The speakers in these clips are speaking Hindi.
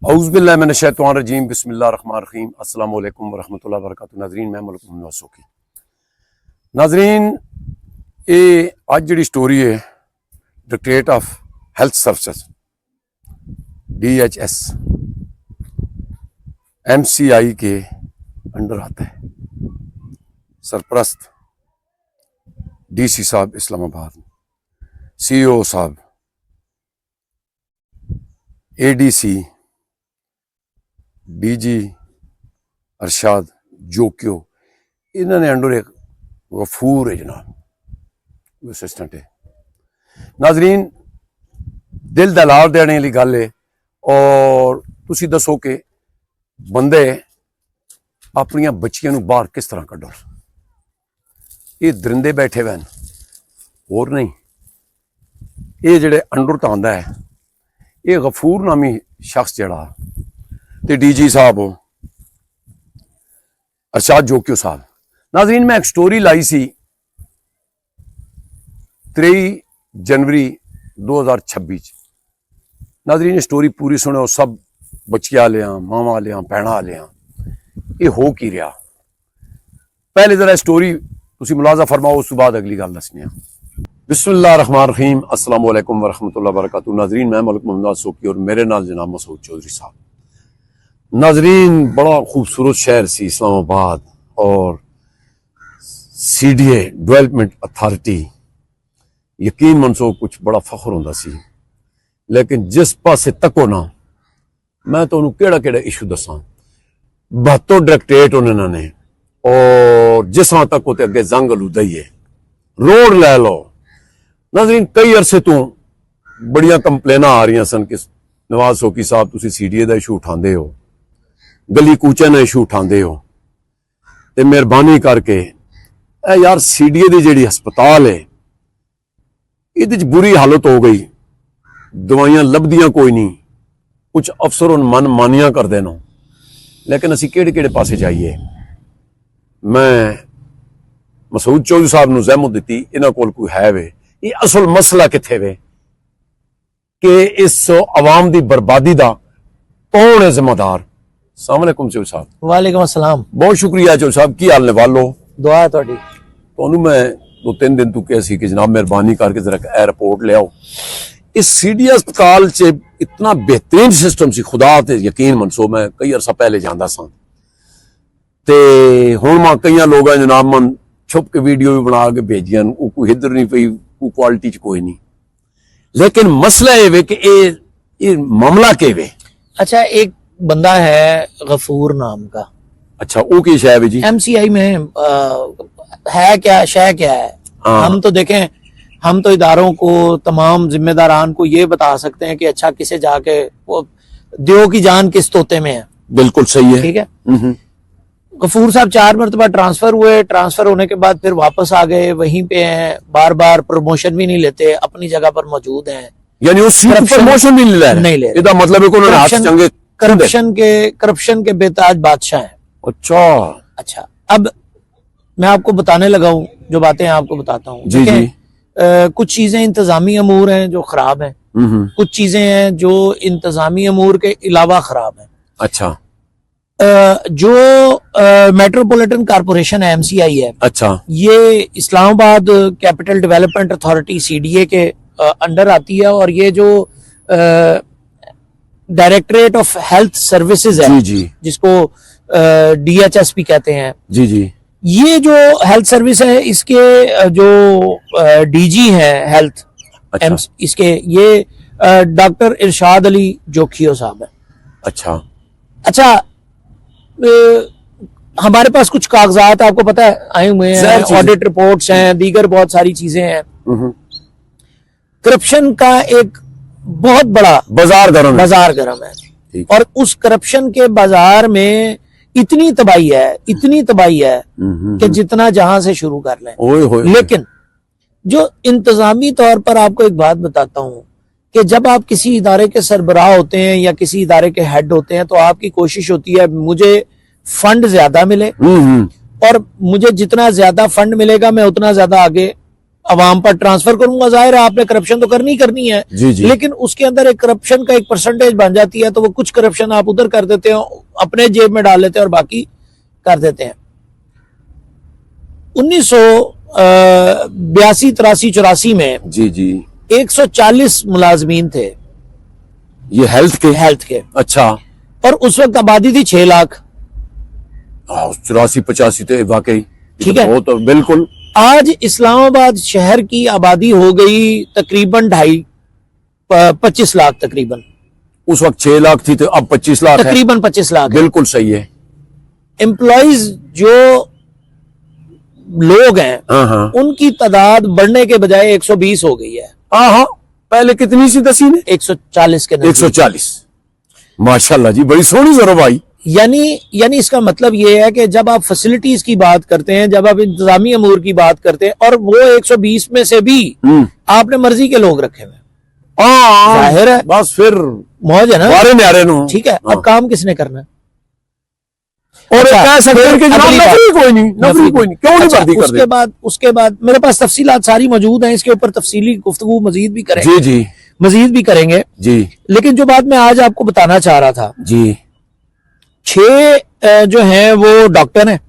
औज़ुबिल्लाहिमिनश्शैतानिर्रजीम बिस्मिल्लाहिर्रहमानिर्रहीम अस्सलामु अलैकुम वरहमतुल्लाहि वबरकातुहू। नाज़रीन मैं मलिक मोहम्मद सोकी। नाज़रीन ये आज जी स्टोरी है directorate of health services DHS MCI के अंडर आता है। सरपरस्त DC साहब इस्लामाबाद, CEO साहब, ADC DG अरशाद जोकियो, इन्होंने अंडर एक गफूर है जनाब, वो असिस्टेंट है। नाजरीन दिल दलाल देने वाली गल है। और तुसी दसो कि बंदे अपनिया बच्चियां नूं बाहर किस तरह कड्ढो। ये दरिंदे बैठे हुए हैं और नहीं, ये जेडे अंडर तो आंदा है ये गफूर नामी शख्स जड़ा ते DG साहब हो अरशाद जोकियो साहब। नाज़रीन मैं एक स्टोरी लाई सी 23 जनवरी 2026। नाज़रीन ये स्टोरी पूरी सुनो, सब बच्चियां आलियां, मावा आलियां, भैणा आलियां, ये हो की रहा। पहले जरा स्टोरी तुसी मुलाजा फरमाओ, उस बाद अगली गल दसने। बिस्मिल्लाहिर्रहमानिर्रहीम, अस्सलाम वालेकुम वरहमतुल्लाहि वबरकातुहू। नाज़रीन मैं मलिक मोहम्मद सोकी और मेरे नाल जनाब मसूद चौधरी साहब। नाज़रीन बड़ा खूबसूरत शहर सी इस्लामाबाद, और CDA डेवलपमेंट अथॉरिटी यकीन मनसो कुछ बड़ा फख्र होंदा सी। लेकिन जिस पासे तको ना, मैं तो केड़ा केड़ा इशू दसा, 72 डायरेक्टरेट उन्होंने, और जिस तक होते अगे जंग अलूदा ही है। रोड लै लो नाज़रीन, कई अरसे तो बड़िया कंप्लेना आ रही सन कि नवाज सोकी साहब तुसी CDA का इशू उठाते हो, गली कूचे का इशू उठाते हो, तो मेहरबानी करके यार CDA की जी हस्पताल है ये बुरी हालत हो गई, दवाइयां लभदियां कोई नहीं, कुछ अफसर मन मानिया कर देना, लेकिन असी केड़े केड़े पासे जाइए। मैं मसूद चौधरी साहब नूं ज़हमत दी इन्हां कोल कोई है वे, ये असल मसला किथे वे कि इस अवाम की बर्बादी का कौन है जिम्मेदार। अस्सलाम वालेकुम चौधरी साहब। वालेकुम अस्सलाम। बहुत शुक्रिया चौधरी साहब, की हाल ने वालो? दुआ है तुहाडी। तुहानूं मैं 2-3 दिन तू कहा सी कि जनाब मेहरबानी करके जरा ए रिपोर्ट ले आओ। इस CDA अस्पताल च इतना बेहतरीन सिस्टम सी, खुदा ते यकीन मनसो, मैं कई अरसा पहले जांदा सा ते हुण मैं कई लोग जनाब मन छुप के वीडियो भी बना के भेजियां, कोई इधर नहीं पई, कोई क्वालिटी च कोई नहीं। लेकिन मसला ये वे कि ये मामला के वे। अच्छा, एक बंदा है गफूर नाम का। अच्छा, वो की शय है जी? MCI में है क्या, शय क्या है? हम तो देखें, हम तो इदारों को, तमाम जिम्मेदारान को ये बता सकते हैं कि अच्छा किसे जाके वो दियो की जान किस तोते में है। बिल्कुल सही है, ठीक है। गफूर साहब 4 मरतबा ट्रांसफर हुए, ट्रांसफर होने के बाद फिर वापस आ गए, वहीं पे हैं, बार बार प्रमोशन भी नहीं लेते, अपनी जगह पर मौजूद हैं। यानी वो प्रमोशन भी नहीं ले रहे? इसका मतलब है कि उन्होंने हाथ चंगे करप्शन के बेताज बादशाह हैं। अच्छा, अब मैं आपको बताने लगा हूं जो बातें आपको बताता हूँ। जी जी। कुछ चीजें इंतजामी अमूर हैं जो खराब हैं, कुछ चीजें हैं जो इंतजामी अमूर के अलावा खराब हैं। अच्छा, जो मेट्रोपॉलिटन कॉर्पोरेशन है MCI है, अच्छा, ये Islamabad capital development authority CDA के अंडर आती है, और ये जो डायरेक्टरेट ऑफ हेल्थ सर्विसेज है, जी जी, जिसको DHS भी कहते हैं, जी जी, ये जो हेल्थ सर्विस है इसके जो DG है हेल्थ, अच्छा, इसके ये डॉक्टर इरशाद अली जोकियो साहब है। अच्छा अच्छा, हमारे पास कुछ कागजात आपको पता है आए हुए हैं, ऑडिट रिपोर्ट्स हैं, दीगर बहुत सारी चीजें हैं। करप्शन का एक बहुत बड़ा बाजार गर्म है, और उस करप्शन के बाजार में इतनी तबाही है कि जितना जहां से शुरू कर लें। लेकिन जो इंतजामी तौर पर आपको एक बात बताता हूं कि जब आप किसी इदारे के सरबराह होते हैं या किसी इदारे के हेड होते हैं, तो आपकी कोशिश होती है मुझे फंड ज्यादा मिले, और मुझे जितना ज्यादा फंड मिलेगा मैं उतना ज्यादा आगे अवाम पर ट्रांसफर करूंगा, जाहिर है आपने करप्शन तो करनी करनी है, जी जी। लेकिन उसके अंदर एक करप्शन का एक परसेंटेज बन जाती है, तो वो कुछ करप्शन आप उधर कर देते हो, अपने जेब में डाल लेते हैं और बाकी कर देते हैं। 1982, 83, 84 में जी जी। 140 मुलाजमीन थे ये हेल्थ के। अच्छा। और उस वक्त आबादी थी 6 लाख। 84 85 तो वाकई ठीक है, बहुत, बिल्कुल। आज इस्लामाबाद शहर की आबादी हो गई तकरीबन 25 लाख तकरीबन। उस वक्त 6 लाख थी तो अब 25 लाख है। तकरीबन 25 लाख है। बिल्कुल सही है। एम्प्लॉइज जो लोग हैं, हाँ हाँ। उनकी तादाद बढ़ने के बजाय 120 हो गई है। हाँ हाँ, पहले कितनी सी दसी ने? 140 के नजदीक। 140। माशाल्लाह जी, बड़ी सोहनी जरूर आई। यानी इसका मतलब ये है कि जब आप फैसिलिटीज की बात करते हैं, जब आप इंतजामी अमूर की बात करते हैं, और वो 120 में से भी आपने मर्जी के लोग रखे हुए, जाहिर है बस फिर मौज है ना, बारे न्यारे नो। ठीक है। अब काम किसने करना है? और कह सकते हैं कि जनाब नफरी कोई नहीं, क्यों नहीं भर्ती कर उसके बाद मेरे पास तफसीलात सारी मौजूद हैं, इसके ऊपर तफसीली गुफ्तगू मजीद भी करेंगे। जी जी, मजीद भी करेंगे जी। लेकिन जो बात मैं आज आपको बताना चाह रहा था, जी, 6 जो हैं वो डॉक्टर हैं,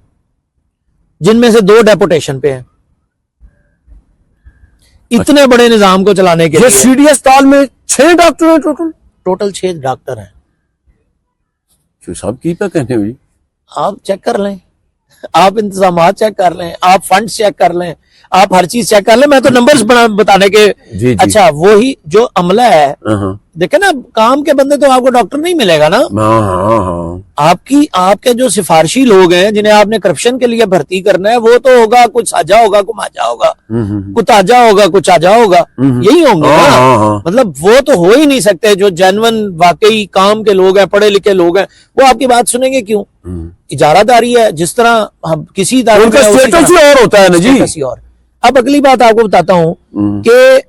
जिनमें से 2 डेपुटेशन पे हैं। इतने बड़े निजाम को चलाने के लिए सीडी अस्पताल में 6 डॉक्टर हैं टोटल 6 डॉक्टर हैं। साहब की पे कहने हुई, आप चेक कर लें, आप इंतजामात चेक कर लें, आप फंड चेक कर लें, आप हर चीज चेक कर लें। मैं तो नंबर्स बताने के जी, जी। अच्छा, वो ही जो अमला है, देखे ना, काम के बंदे तो आपको डॉक्टर नहीं मिलेगा ना। आपके जो सिफारशी लोग हैं, जिन्हें आपने करप्शन के लिए भर्ती करना है, वो तो होगा कुछ साजा होगा, कुछ माजा होगा, कुछ ताजा होगा, कुछ आजा होगा, यही होंगे ना। मतलब वो तो हो ही नहीं सकते। जो जेन्युइन वाकई काम के लोग हैं, पढ़े लिखे लोग हैं, वो आपकी बात सुनेंगे क्यों? इजारादारी है, जिस तरह हम किसी इदारे उनका स्टेटस ही और होता है ना जी। और अब अगली बात आपको बताता हूं कि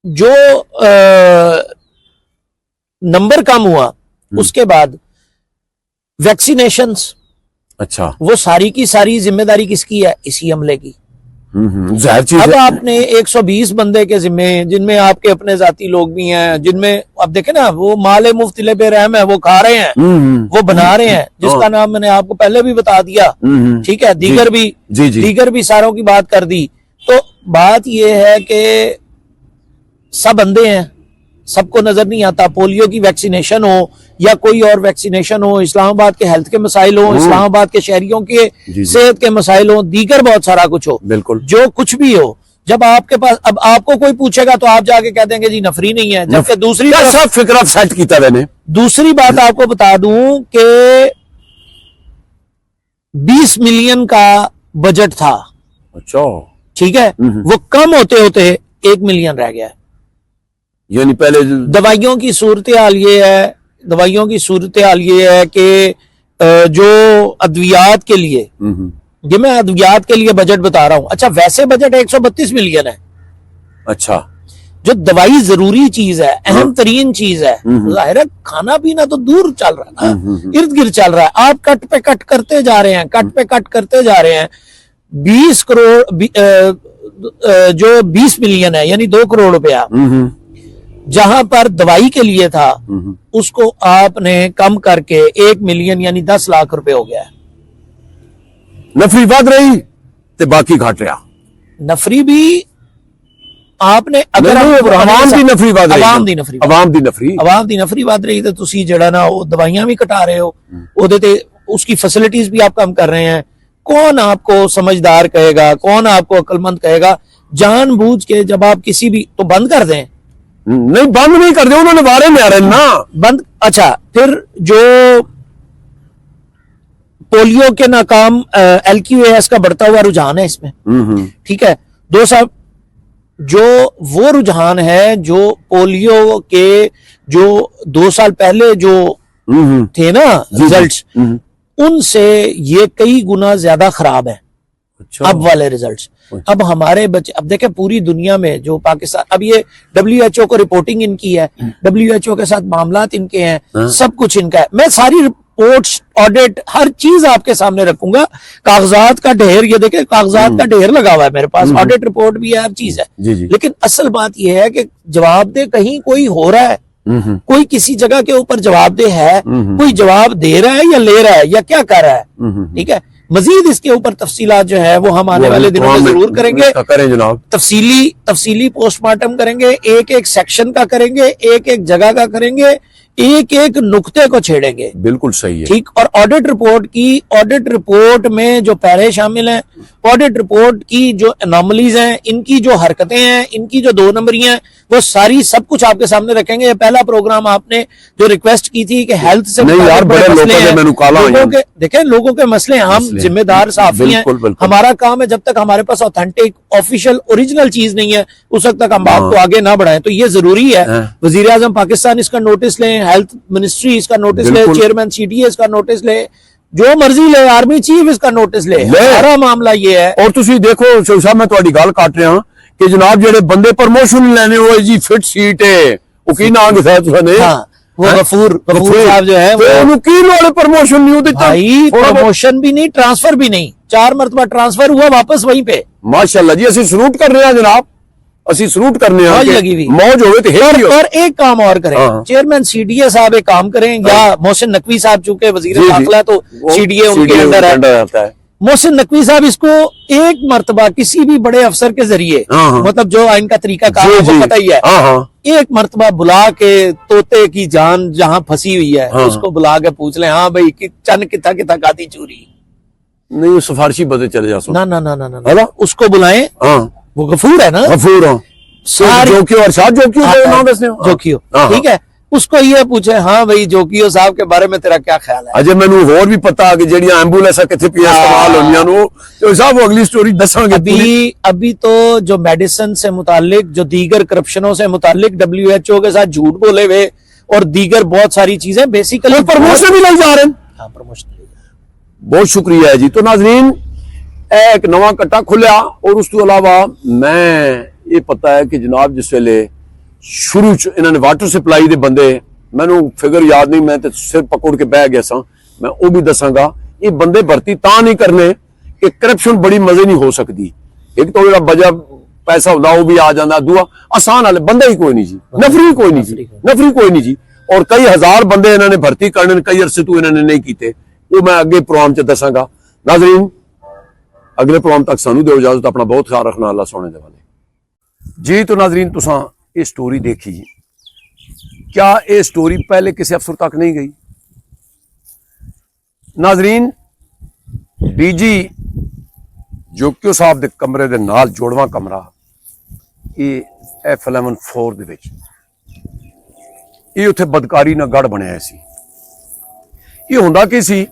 जो नंबर कम हुआ, उसके बाद वैक्सीनेशंस, अच्छा, वो सारी की सारी जिम्मेदारी किसकी है? इसी अमले की। जाहिर चीज अब है। आपने 120 बंदे के जिम्मे, जिनमें आपके अपने जाती लोग भी हैं, जिनमें अब देखे ना, वो माले मुफ्तिले बेरहम है, वो खा रहे हैं, वो बना रहे हैं, जिसका नाम मैंने आपको पहले भी बता दिया, ठीक है। दीगर भी सारों की बात कर दी। तो बात यह है कि सब अंधे हैं, सबको नजर नहीं आता। पोलियो की वैक्सीनेशन हो या कोई और वैक्सीनेशन हो, इस्लामाबाद के हेल्थ के मसाइल हो, इस्लामाबाद के शहरियों के सेहत के मसाइल हो, दीगर बहुत सारा कुछ हो, बिल्कुल जो कुछ भी हो, जब आपके पास, अब आपको कोई पूछेगा तो आप जाके कह देंगे जी नफरी नहीं है। जबकि दूसरी सब फिक्र सेट किया मैंने। दूसरी बात आपको बता दूं कि 20 मिलियन का बजट था, अच्छा, ठीक है, वो कम होते होते 1 मिलियन रह गया। यानी पहले दवाइयों की सूरत हाल ये है कि जो अद्वियात के लिए, ये मैं अद्वियात के लिए बजट बता रहा हूं। अच्छा, वैसे बजट 132 मिलियन है। अच्छा, जो दवाई जरूरी चीज है, अहम तरीन चीज है, जाहिर है खाना पीना तो दूर चल रहा है ना, इर्द गिर्द चल रहा है। आप कट पे कट करते जा रहे हैं, 20 करोड़ जो 20 मिलियन है, यानी 2 करोड़ रुपया जहां पर दवाई के लिए था, उसको आपने कम करके 1 मिलियन यानी 10 लाख रुपए हो गया है। नफरी बढ़ रही ते बाकी घट रहा। नफरी भी आपने, अगर आवाम दी नफरी बढ़ रही, आवाम दी नफरी बढ़ रही, तो तुसी जड़ा ना वो दवाइयां भी कटा रहे हो, ओदे ते उसकी फैसिलिटीज भी आप कम कर रहे हैं। कौन आपको समझदार कहेगा, कौन आपको अक्लमंद कहेगा? जानबूझ के जब आप किसी भी, तो बंद कर दें। नहीं, बंद नहीं कर दे, उन्होंने बारे में आ रहे ना बंद। अच्छा, फिर जो पोलियो के नाकाम LQAS का बढ़ता हुआ रुझान है इसमें, ठीक है, 2 साल जो वो रुझान है, जो पोलियो के जो 2 साल पहले जो थे ना रिजल्ट्स, उनसे ये कई गुना ज्यादा खराब है। अच्छा। अब वाले रिजल्ट्स, अब हमारे बच्चे, अब देखें पूरी दुनिया में जो पाकिस्तान, अब ये WHO को रिपोर्टिंग इनकी है, WHO के साथ मामलात इनके हैं, सब कुछ इनका है। मैं सारी रिपोर्ट, ऑडिट, हर चीज आपके सामने रखूंगा। कागजात का ढेर, ये देखे कागजात का ढेर लगा हुआ है मेरे पास, ऑडिट रिपोर्ट भी है, हर चीज है। जी जी। लेकिन असल बात यह है कि जवाबदेह कहीं कोई हो रहा है, कोई किसी जगह के ऊपर जवाबदेह है, कोई जवाब दे रहा है या ले रहा है या क्या कर रहा है। ठीक है, मजीद इसके ऊपर तफसीलात जो है वो हम आने वाले दिनों में जरूर करेंगे। करें जनाब, तफसीली पोस्टमार्टम करेंगे, एक एक सेक्शन का करेंगे, एक एक जगह का करेंगे, एक एक नुक्ते को छेड़ेंगे। बिल्कुल सही है। ठीक, और ऑडिट रिपोर्ट में जो पैरे शामिल हैं, ऑडिट रिपोर्ट की जो एनॉमलीज हैं, इनकी जो हरकतें हैं, इनकी जो 2 नंबरियां हैं, वो सारी सब कुछ आपके सामने रखेंगे। ये पहला प्रोग्राम आपने जो रिक्वेस्ट की थी कि हेल्थ से नहीं यार, बड़े लोगों के देखें, लोगों के मसले, हम जिम्मेदार साफी हैं, हमारा काम है, जब तक हमारे पास ऑथेंटिक ऑफिशियल ओरिजिनल चीज नहीं है उस वक्त तक हम बात को आगे ना बढ़ाएं। तो ये जरूरी है, वजीर आजम पाकिस्तान इसका नोटिस लें, हेल्थ मिनिस्ट्री इसका नोटिस ले, चेयरमैन सीडीए इसका नोटिस ले, जो मर्जी ले, आर्मी चीफ इसका नोटिस ले। सारा मामला ये है। और तुसी देखो शोख साहब, मैं तुम्हारी गल काट रहा कि जनाब जेडे बंदे प्रमोशन लेने वो जी फिट सीट है, वो की नाम है तुसाने? हाँ, वो गफूर साहब जो है, वो की लोड़े प्रमोशन नहीं होती भाई, प्रमोशन भी नहीं, ट्रांसफर भी नहीं, 4 मरतबा ट्रांसफर हुआ वापस वहीं पे। माशाल्लाह जी, असि सलूट कर रहे हैं जनाब, असि सलूट करने मौज हो और एक काम और करें, चेयरमैन सीडीए साहब एक काम करें, या मोहसिन नकवी साहब, चूंकि वजीर दाखिला तो सीडीए उनके अंदर है, मोहसिन नकवी साहब इसको एक मरतबा किसी भी बड़े अफसर के जरिए, मतलब जो इनका तरीका काम है वो पता ही है, एक मरतबा बुला के तोते की जान जहां फंसी हुई है उसको बुला के पूछ ले, हाँ भाई चन किता किता गाती चूरी नहीं, वो सिफारशी बदे चले जा ना ना ना ना ना, उसको बुलाएं। वो गफूर है ना, गफूर जोकियो, ठीक है, उसको ये पूछे, हाँ भाई जोकियो साहब के बारे में तेरा क्या ख्याल है। अजय मैनू होर भी पता कि जेड़ियां एम्बुलेंस किथे पिया इस्तेमाल होनियां नो, तो साहब वो अगली स्टोरी दसांगे। अभी तो जो मेडिसिन से मुतालिक, जो दीगर करप्शनों से मुतालिक WHO के साथ झूठ बोले हुए और दीगर बहुत सारी चीजें, बेसिकली प्रमोशन भी लग जा रहे हैं। हाँ, प्रमोशन। बहुत शुक्रिया है जी। तो नाजरीन, एक नवा कट्टा खुलिया, और उस तो अलावा मैं ये पता है कि जनाब जिस वेले शुरू इन्होंने वाटर सप्लाई के बंदे, मैनू फिगर याद नहीं, मैं तो सिर पकड़ के बह गया सा, मैं वो भी दसांगा। ये बंदे भर्ती ता नहीं करने कि करप्शन बड़ी मजे नहीं हो सकती। एक तो जो बजट पैसा होता वो भी आ जाता, दूआ आसान वाले बंदा ही कोई नहीं जी, नफरी कोई नहीं जी। और कई हजार बंदे इन्होंने भर्ती करने, कई अरसे तो इन्होंने नहीं किए, वो मैं अगे प्रोग्राम च दसांगा। नाजरीन, अगले प्रोग्राम तक सानू दो इजाजत, अपना बहुत ख्याल रखना, अल्लाह सोने दे वाले जी। तो नाजरीन, तुसां ये स्टोरी देखी, क्या ये स्टोरी पहले किसी अफसर तक नहीं गई? नाजरीन, डीजी जोकियो साहब के कमरे के नाल जोड़वा कमरा ये F11-4 दे विच, ये उत्थे बदकारी ना गढ़ बनया सी। ये हुंदा की सी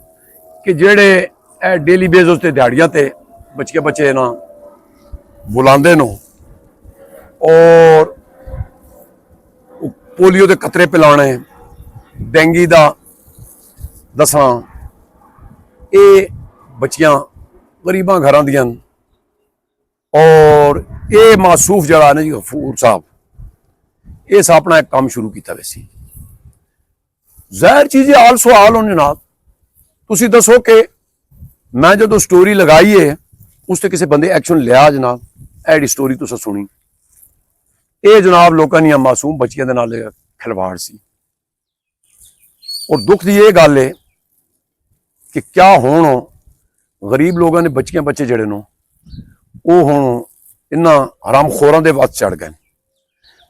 कि जेड़े डेली बेस ते दिहाड़ियां ते बच्चे ना बुलांदे नो और पोलियो के कतरे पिलाने, डेंगी का दसा, ये बच्चियां गरीबां घर दियां, और ये मासूफ जरा ने जी गफूर साहब, इस अपना एक काम शुरू किया वैसी। ज़ाहिर चीज़ आल सवाल होने ना, तुसी दसो कि मैं जो स्टोरी लगाई है उससे किसी बंदे एक्शन लिया जनाब? एडी स्टोरी तुसा सुनी, ये जनाब लोगों दी मासूम बच्चियां दे नाल खिलवाड़ सी। और दुख की यह गल है कि क्या हुण गरीब लोगों ने बच्चे जड़े नो वो हुण इन्हां हरामखोरां दे वस चढ़ गए।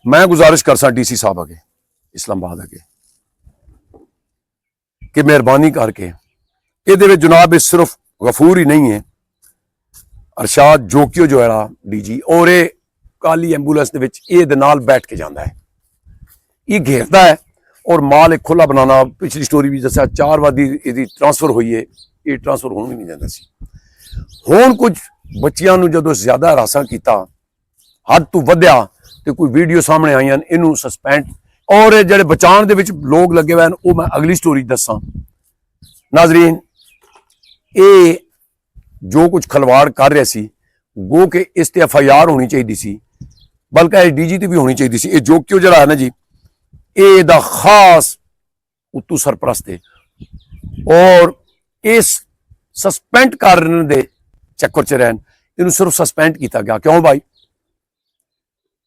मैं गुजारिश कर सा DC साहब अगे, इस्लामाबाद अगे, कि मेहरबानी करके ये जनाब सिर्फ गफूर ही नहीं है, अरशाद जोकियो जो है DG, और ये काली एंबूलेंस दे नाल बैठ के जाता है, ये घेरता है और माल एक खुला बनाना। पिछली स्टोरी भी दसा 4 वादी यदि ट्रांसफर हुई है, ये ट्रांसफर होने नहीं जाता सी। हुण कुछ बच्चियां नूं जदों ज्यादा हरासा किया, हद तो वधिया, तो कोई वीडियो सामने आईयां, इनू सस्पेंड और जेडे बचाण दे विच लोग लगे हुए हैं, वो मैं अगली स्टोरी दसा। नाजरीन, ये जो कुछ खलवाड़ कर रहा सी, गो के इस ते FIR होनी चाहिए सी, बल्कि DG ते भी होनी चाहिए सी। ये जोकियो जरा है ना जी, ये दा खास उत्तू सरप्रस्त है, ਔਰ ਇਸ ਸਸਪੈਂਡ ਕਰਨ ਦੇ ਚੱਕਰ 'ਚ ਰਹਿਣ, ਇਹਨੂੰ ਸਿਰਫ ਸਸਪੈਂਡ ਕੀਤਾ ਗਿਆ। ਕਿਉਂ ਭਾਈ?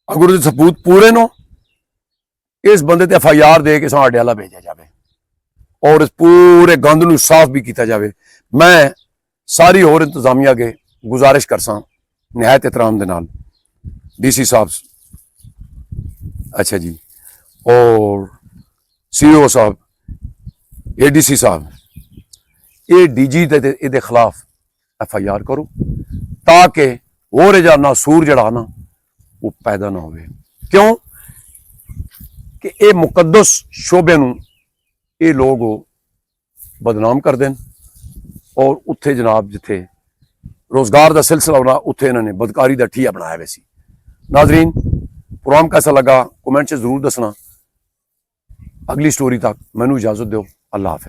ਅਗਰ ਉਹਦੇ ਸਬੂਤ ਪੂਰੇ ਨੋ, ਇਸ ਬੰਦੇ ਤੇ FIR ਦੇ ਕੇ ਸਾਡੇ ਵਾਲਾ ਭੇਜਿਆ ਜਾਵੇ ਔਰ ਇਸ ਪੂਰੇ ਗੰਦ ਨੂੰ ਸਾਫ਼ ਵੀ ਕੀਤਾ ਜਾਵੇ। ਮੈਂ ਸਾਰੀ ਹੋਰ ਇੰਤਜ਼ਾਮੀਆ ਅੱਗੇ ਗੁਜ਼ਾਰਿਸ਼ ਕਰਸਾਂ ਨਿਹਾਇਤ ਇਤਰਾਮ ਦੇ ਨਾਲ, DC ਸਾਹਿਬ, अच्छा जी, और CEO साहब, ADC साहब, ये DG दे खिलाफ FIR करो ताकि होर जा नासूर जड़ा ना वो पैदा ना होवे। क्यों कि ये मुकद्दस शोबे नूं ये लोग बदनाम कर देन और उत्थे जनाब जिथे रोजगार का सिलसिला होना उत्थे इन्होंने बदकारी का ठीया बनाया वैसी। नाजरीन, प्रोग्राम कैसा लगा कमेंट से जरूर दसना। अगली स्टोरी तक मैनू इजाजत दो। अल्लाह हाफिज।